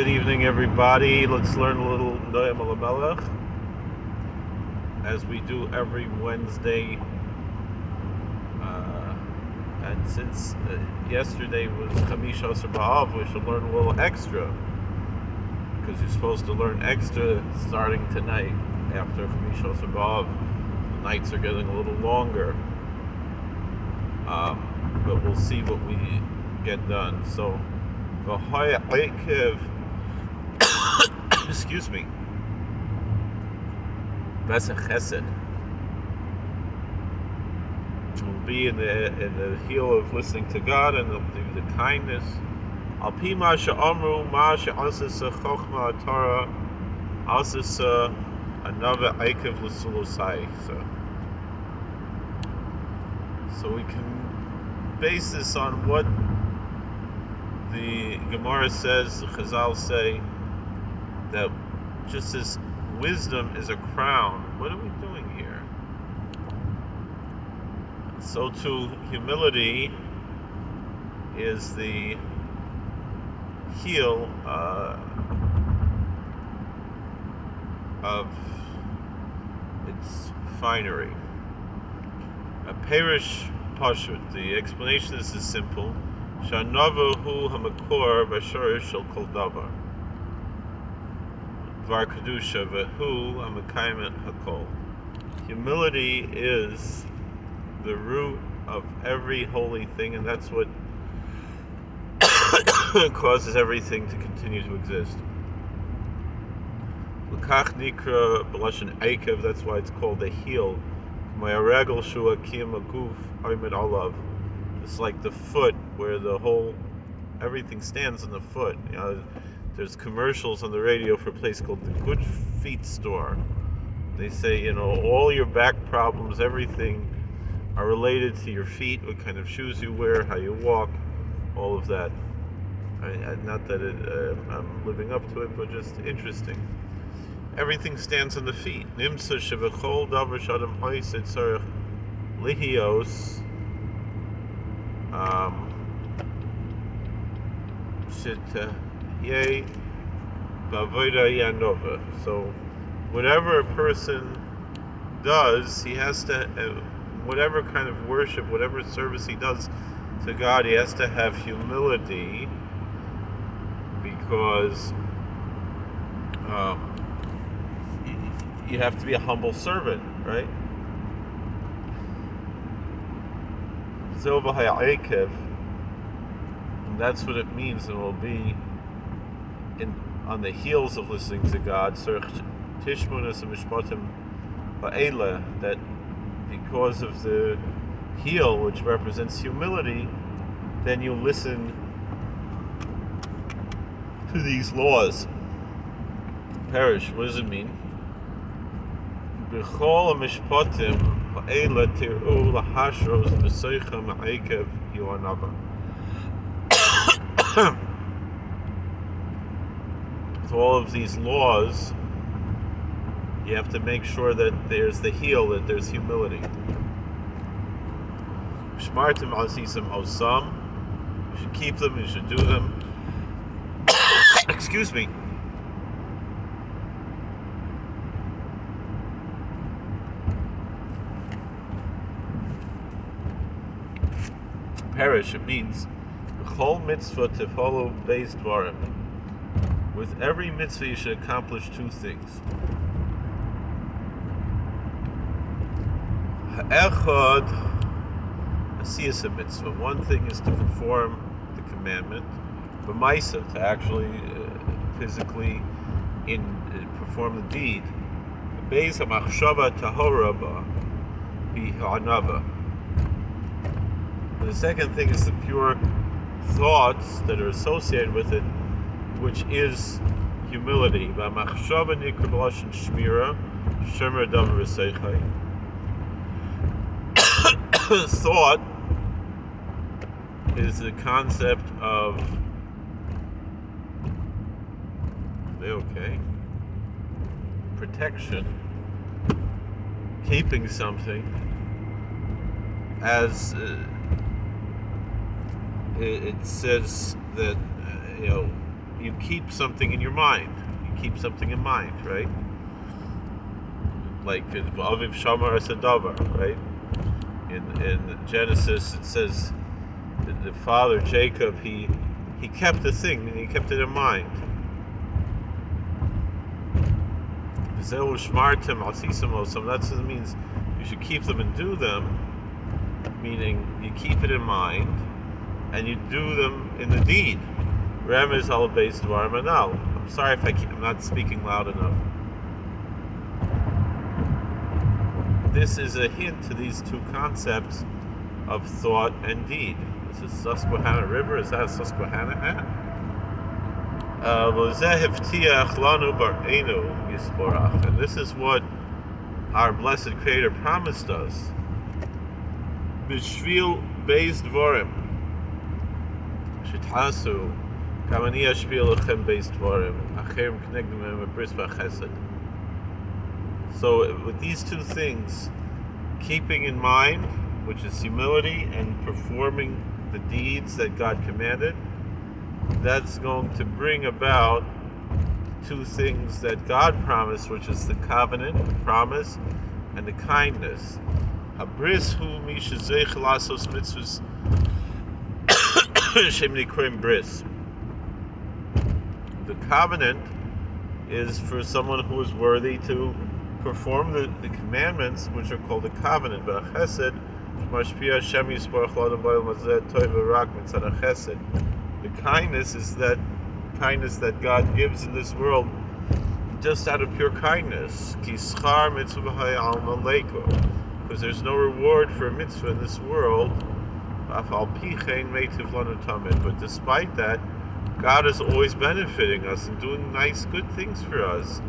Good evening, everybody. Let's learn a little Noam Elimelech, as we do every Wednesday. And since yesterday was Chamishas B'Av, we should learn a little extra, because you're supposed to learn extra starting tonight after Chamishas B'Av. The nights are getting a little longer, but we'll see what we get done. So, Ekev. Excuse me. Vesa Chesed will be in the heel of listening to God, and they'll do the kindness. Al pi ma she'amru ma she'asisa chochma Torah asisa another Ekev l'sulusai. So we can base this on what the Gemara says, the Chazal say, that just as wisdom is a crown, what are we doing here? So too, humility is the heel of its finery. A Perish Pashut, the explanation is simple. Sha'nava hu hamakor v'shorish shel kol davar. Dvar kedusha v'hu hamakaymet hakol. Humility is the root of every holy thing, and that's what causes everything to continue to exist. L'kach nikra b'lashon Ekev, that's why it's called a heel. Ma'aregel shu akim aguf oimed olav. It's like the foot, where everything stands on the foot. You know, there's commercials on the radio for a place called the Good Feet Store. They say, all your back problems, everything are related to your feet, what kind of shoes you wear, how you walk, all of that. Not that I'm living up to it, but just interesting. Everything stands on the feet. Nimsa shevechol davar shadam ha'ised tzarech lihios. So whatever a person does, he has to, whatever kind of worship, whatever service he does to God, he has to have humility, because you have to be a humble servant, right? Ekev, and that's what it means, and will be on the heels of listening to God. That because of the heel, which represents humility, then you listen to these laws. Perish, what does it mean? B'chol mishpatim ha'ela tir'u lahashros v'soichem ha'ekev yo'anava. With all of these laws, you have to make sure that there's the heel, that there's humility. Shmartim asisam osam. You should keep them, you should do them. Excuse me. Perish, it means Chol mitzvah to follow beis dvarim. With every mitzvah you should accomplish two things. Ha'echad asiyas mitzvah. One thing is to perform the commandment, but ma'isa, to actually physically perform the deed. Beis hamachshava tahora ba ha'anava. The second thing is the pure thoughts that are associated with it, which is humility. V'amachshava nikra b'lashon shmira, shemer davar v'seichai. Thought is the concept of protection, keeping something, as it says that you keep something in your mind. You keep something in mind, right? Like Aviv Shamar Asadavar, right? In Genesis it says the father Jacob he kept the thing and he kept it in mind. V'zeu shmartem al sisamosam. That means you should keep them and do them. Meaning you keep it in mind and you do them in the deed. Remez al beis dvarim anal. I'm sorry if I'm not speaking loud enough. This is a hint to these two concepts of thought and deed. This is Susquehanna River. Is that a Susquehanna hat? And this is what our blessed Creator promised us. B'shvil beis dvarim shetasu kamani ashvil lechem beis dvarim acherim knegdim em bris v'chesed. So with these two things, keeping in mind, which is humility, and performing the deeds that God commanded, that's going to bring about two things that God promised, which is the covenant, the promise, and the kindness. Habris hu mi shezeich lasos mitzvos shem nikroim bris. The covenant is for someone who is worthy to perform the commandments, which are called the covenant. The kindness is that kindness that God gives in this world just out of pure kindness. Because there's no reward for a mitzvah in this world. But despite that, God is always benefiting us and doing nice, good things for us.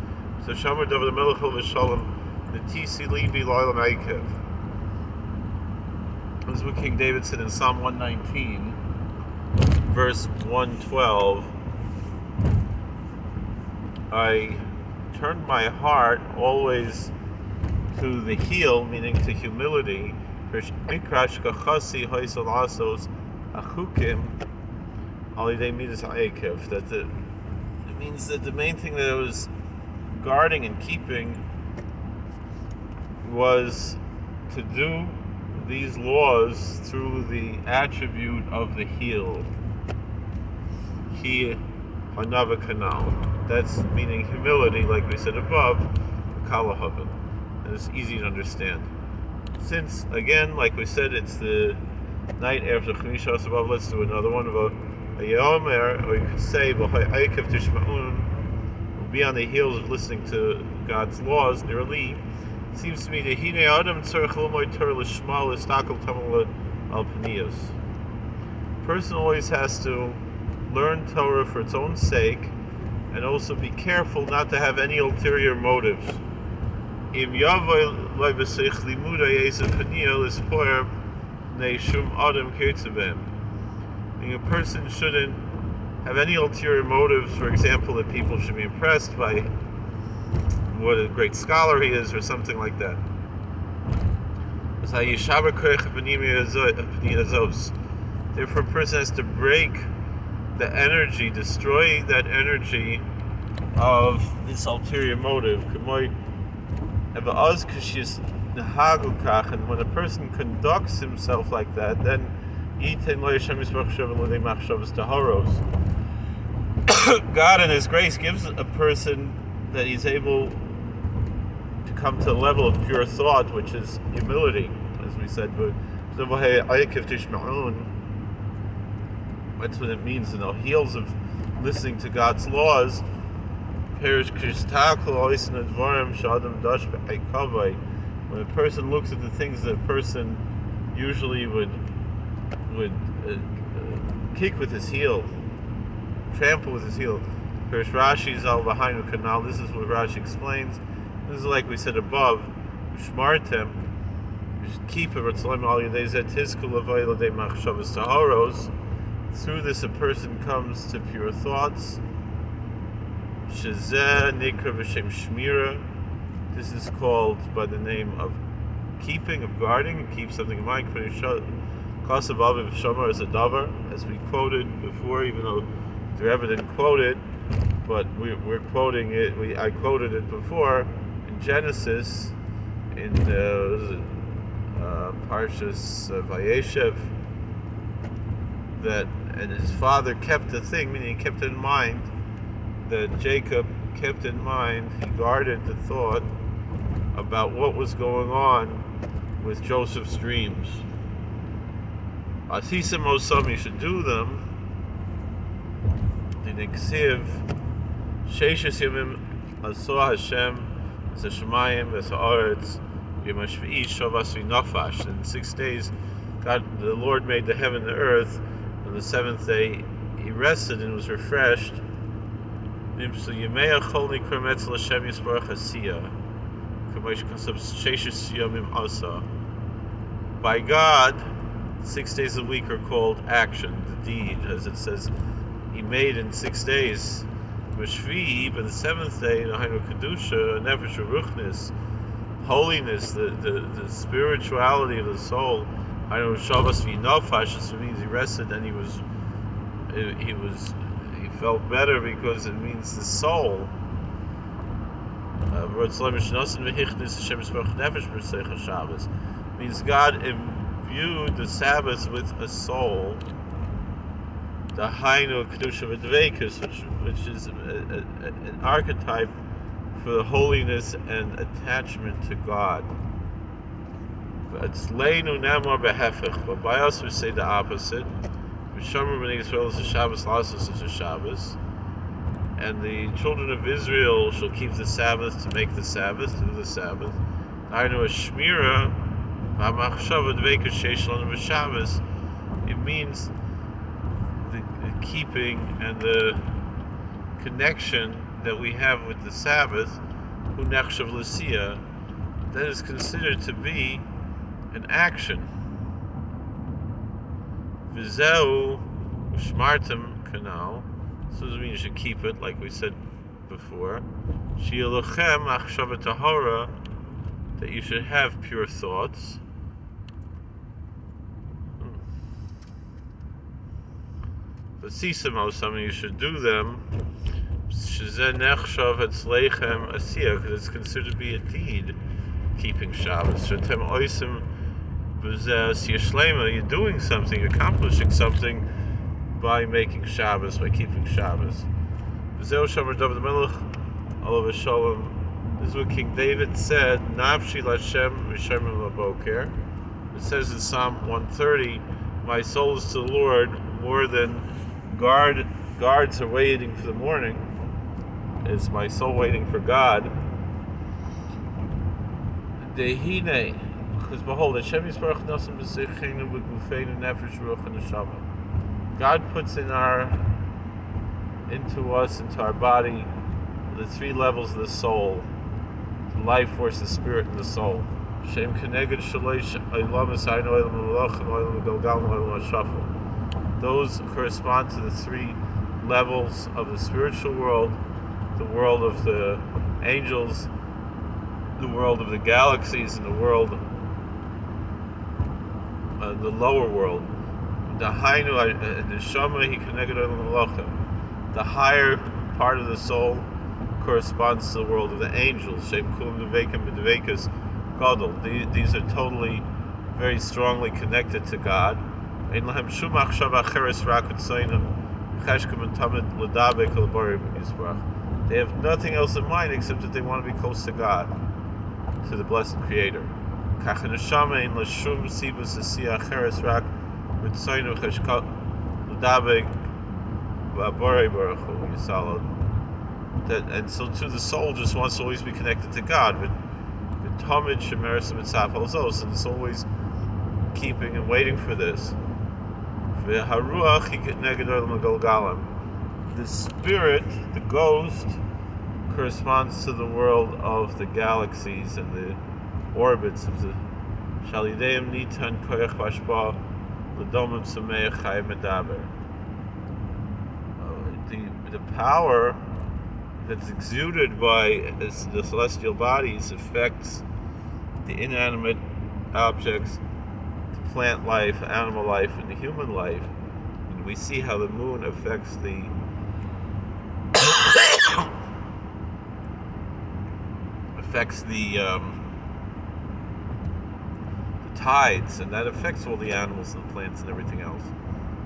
So Shamar David Melech V'Shalom Netisi Libi Loyal Ekev. This is what King David said in Psalm 119, verse 112. I turned my heart always to the heel, meaning to humility. That it means that the main thing that I was guarding and keeping was to do these laws through the attribute of the heel. He hanava kanal. That's meaning humility, like we said above, kalahavan. And it's easy to understand. Since, again, like we said, it's the night after Chamisha Sabav, let's do another one of a Yomer, or you could say, Ekev Tishma'un, be on the heels of listening to God's laws, nearly. It seems to me that Hine Adam Tzarech Lomoy Torah L'Shma L'Stakel Tamal Al Pniyos. Person always has to learn Torah for its own sake, and also be careful not to have any ulterior motives. Im Yavoy Leibesich Limuda Yezeh Pniyah L'Spoyer Nei Shum Adam Kirtzebem. A person shouldn't have any ulterior motives, for example, that people should be impressed by what a great scholar he is, or something like that. Therefore, a person has to break the energy, destroy that energy of this ulterior motive. And when a person conducts himself like that, then God in His grace gives a person that he's able to come to the level of pure thought, which is humility, as we said. That's what it means, in the heels of listening to God's laws. When a person looks at the things that a person usually would kick with his heel, trample with his heel. Rashi's al Bahainu Kanal. This is what Rashi explains. This is like we said above. Shmartem. Keep it. Through this, a person comes to pure thoughts. Shezeh Nikra V'Shem Shmira. This is called by the name of keeping, of guarding, and keep something in mind. Kasav Aviv Shamar is a davar, as we quoted before, even though The Rebbe didn't quote it, but we're quoting it. I quoted it before in Genesis, in Parshas Vayeshev, that and his father kept the thing, meaning he kept it in mind, that Jacob kept in mind, he guarded the thought about what was going on with Joseph's dreams. Asisim Osam, you should do them. The Niksiv, Sheishas Yamim Asor Hashem, Zeshemayim, Zesa'aretz, Yemashvi'i, Shavas V'Nafash. In 6 days, God, the Lord made the heaven and the earth. On the 7th day, He rested and was refreshed. By God, 6 days a week are called action, the deed, as it says, He made in 6 days. But the 7th day, Kedusha, Nefesh, Ruchnis, holiness, the spirituality of the soul. I know Shabbos v'Nafash, this means he rested and he felt better because it means the soul. Means God imbued the Sabbath with a soul, the Hainu Kedusha v'Dveikus, which is an archetype for the holiness and attachment to God. But by us we say the opposite. And the children of Israel shall keep the Sabbath to make the Sabbath, to do the Sabbath. It means the keeping and the connection that we have with the Sabbath, that is considered to be an action. V'zeu u'shmartem kanal. So this means you should keep it, like we said before. She'elochem achshava tahara, that you should have pure thoughts. V'sisamo, something you should do them. Shezeh nechshav etzleichem asiyah, because it's considered to be a deed, keeping Shabbos. Shetem oisim. You're doing something, you're accomplishing something by making Shabbos, by keeping Shabbos. This is what King David said, Nafshi Lashem V'Shemim Laboker. It says in Psalm 130, my soul is to the Lord more than guards are waiting for the morning. Is my soul waiting for God? Dehine. Because behold, God puts into us, into our body, the 3 levels of the soul: the life force, the spirit, and the soul. Those correspond to the 3 levels of the spiritual world: the world of the angels, the world of the galaxies, and the world the lower world. The higher part of the soul corresponds to the world of the angels. These are totally, very strongly connected to God. They have nothing else in mind except that they want to be close to God, to the blessed Creator. And so too the soul just wants to always be connected to God. And it's always keeping and waiting for this. The spirit, the ghost, corresponds to the world of the galaxies and the orbits of the Shalideim Nitan Koyach Vashpa L'Domim Sameach Chai Medaber. The power that's exuded by the celestial bodies affects the inanimate objects, the plant life, animal life, and the human life. And we see how the moon affects the affects the tides, and that affects all the animals and the plants and everything else,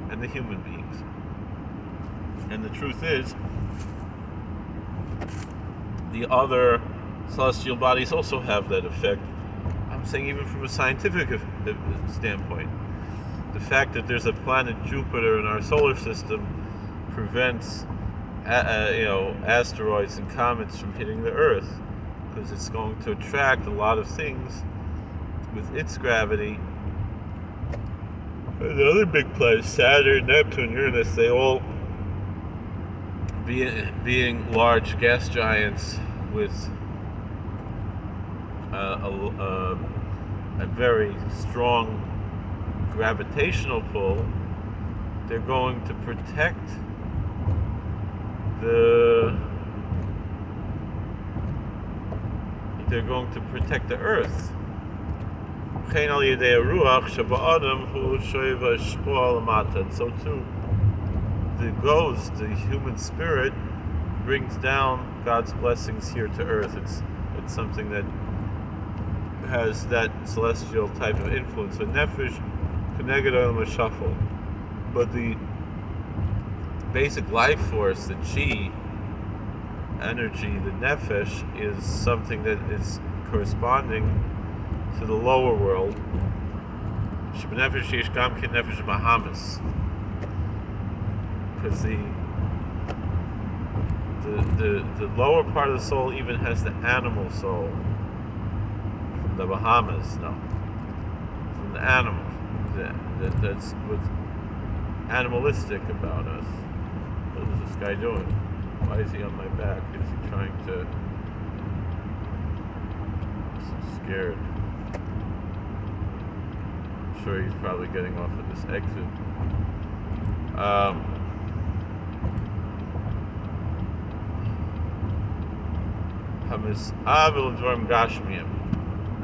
and the human beings. And the truth is, the other celestial bodies also have that effect. I'm saying even from a scientific standpoint. The fact that there's a planet Jupiter in our solar system prevents asteroids and comets from hitting the Earth, because it's going to attract a lot of things with its gravity. And the other big planets, Saturn, Neptune, Uranus, they all being large gas giants with a very strong gravitational pull, they're going to protect the Earth. And so too, the ghost, the human spirit, brings down God's blessings here to earth. It's something that has that celestial type of influence. So nefesh connected on the shuffle, but the basic life force, the chi energy, the nefesh, is something that is corresponding to the lower world. Because the lower part of the soul even has the animal soul from the Bahamas, from the animals. That's what's animalistic about us. What is this guy doing? Why is he on my back? Is he trying to... I'm so scared. I'm sure he's probably getting off at this exit.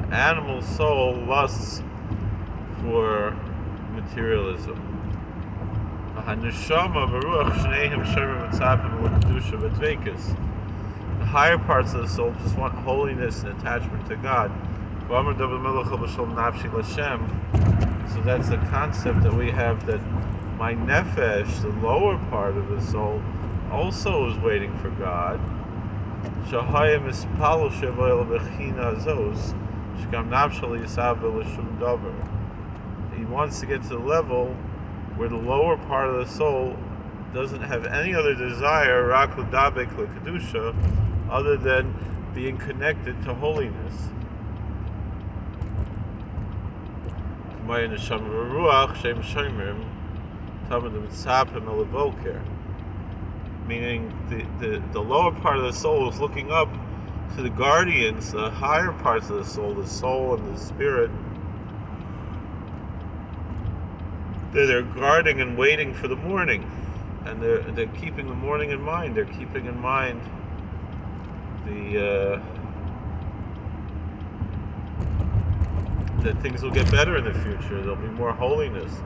The animal soul lusts for materialism. The higher parts of the soul just want holiness and attachment to God. So that's the concept that we have, that my nefesh, the lower part of the soul, also is waiting for God. He wants to get to the level where the lower part of the soul doesn't have any other desire other than being connected to holiness. Meaning the lower part of the soul is looking up to the guardians, the higher parts of the soul and the spirit, that they're guarding and waiting for the morning, and they're keeping the morning in mind. They're keeping in mind that things will get better in the future. There'll be more holiness.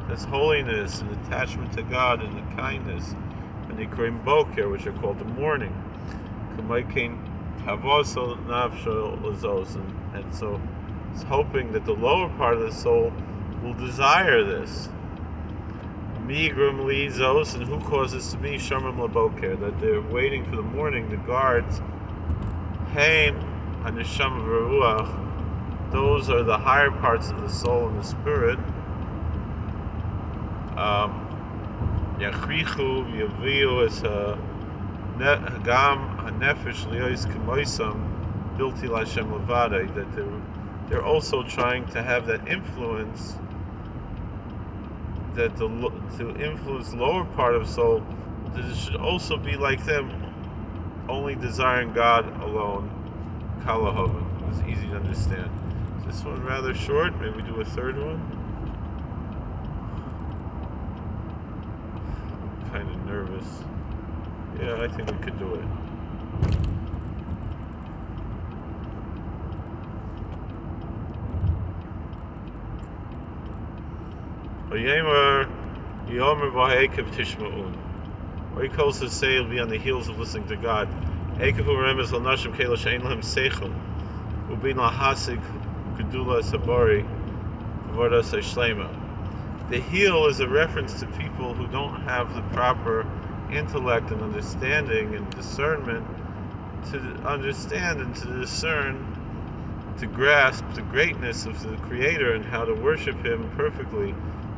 That's holiness and attachment to God and the kindness, and the Krim Boker, which are called the morning. And so it's hoping that the lower part of the soul will desire this. Migrum Lizos, and who causes to be Shamrim Laboker, that they're waiting for the morning, the guards. Haim Hanisham Veruach, those are the higher parts of the soul and the spirit. Yachrichu Yaviu is Hagam Hanefesh Liois Kemoisam Bilti Lashem Levade, that they're also trying to have that influence, that to influence lower part of soul, that it should also be like them, only desiring God alone. Kalahoven. It's easy to understand. Is this one rather short? Maybe we do a third one? I'm kind of nervous. Yeah, I think we could do it. Yomer Ekev Tishma'un. Or he calls to say he'll be on the heels of listening to God. Ekev u'remes l'nashim keilah she'ein lahem seichel u'bin lahasig gedula sabari v'vordas ha'shlema. The heel is a reference to people who don't have the proper intellect and understanding and discernment to understand and to discern, to grasp the greatness of the Creator and how to worship Him perfectly.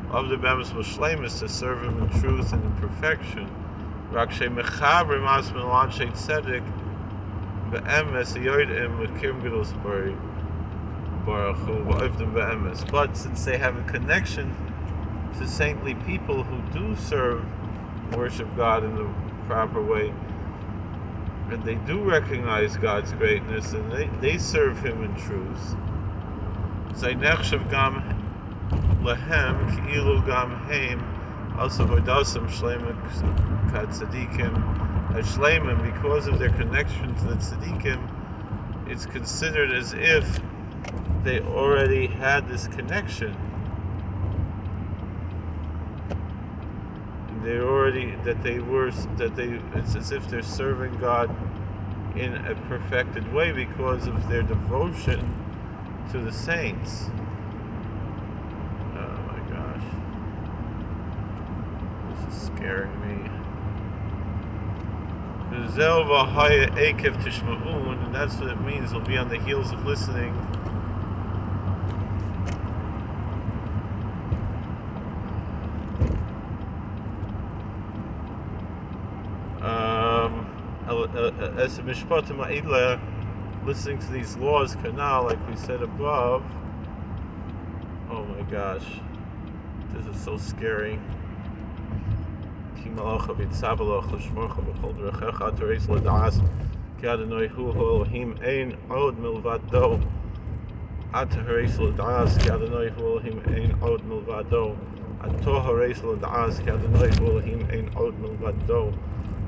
Of the bemis l'shleimus, to serve Him in truth and in perfection. Rak she'mechaber masmen l'anshei tzedek be'emes yoydim l'kim gedos baruch hu v'ovdim be'emes. But since they have a connection to saintly people who do serve, worship God in the proper way, and they do recognize God's greatness, and they serve Him in truth. Zaynechshav gam lehem ki'ilu gam heim also vodasam shleimek kat tzadikim shleimim. Because of their connection to the tzadikim, it's considered as if they already had this connection. It's as if they're serving God in a perfected way because of their devotion to the saints. Oh my gosh. This is scaring me. Ekev tishma'un, and that's what it means. They'll be on the heels of listening. Listening to these laws, canal, like we said above. Oh my gosh, this is so scary.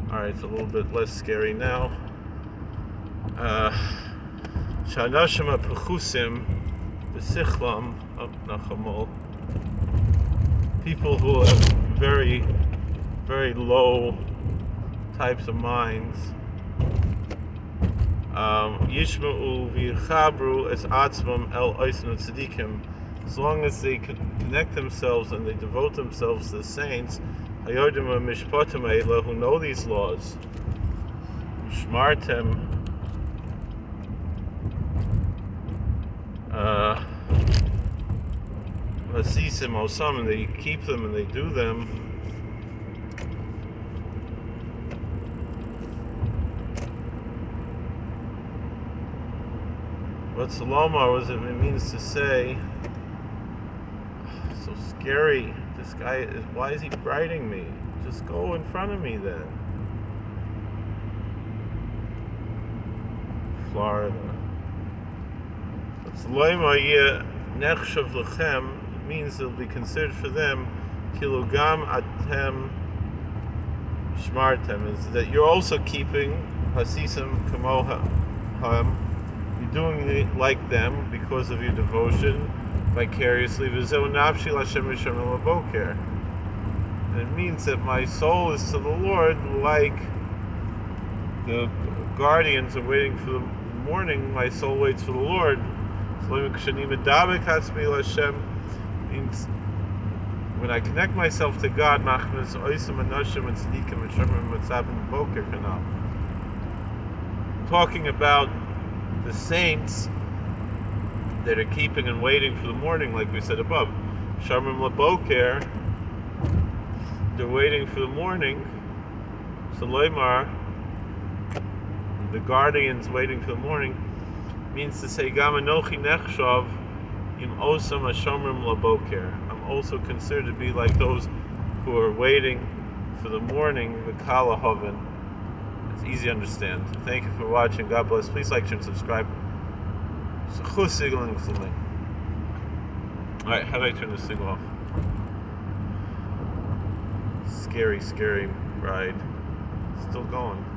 Alright, it's a little bit less scary now. Shanashim apuchusim b'sichlam nachamol. People who have very, very low types of minds. Yishma'u v'yichabru es atzmam el oisnu tzadikim. As long as they connect themselves and they devote themselves to the saints, hayodim mishpatim eila, who know these laws, shmartem, vasisim osam, and they keep them and they do them. What Salomar was it means to say, so scary. This guy is, why is he writing me? Just go in front of me then. Florida. But Salomar nechshav lechem, it means it'll be considered for them kilogam atem shmartem, is that you're also keeping hasisam kamoham. You're doing it like them because of your devotion vicariously. And it means that my soul is to the Lord like the guardians are waiting for the morning. My soul waits for the Lord. Means when I connect myself to God, talking about the saints that are keeping and waiting for the morning, like we said above. Shamrim laboker, they're waiting for the morning. Saloimar, the guardians waiting for the morning, means to say, Gam anochi nechshav im osam hashamrim laboker. I'm also considered to be like those who are waiting for the morning, the kala hoven. It's easy to understand. Thank you for watching. God bless. Please like, share, and subscribe. Alright, how do I turn this thing off? Scary, scary ride. Still going.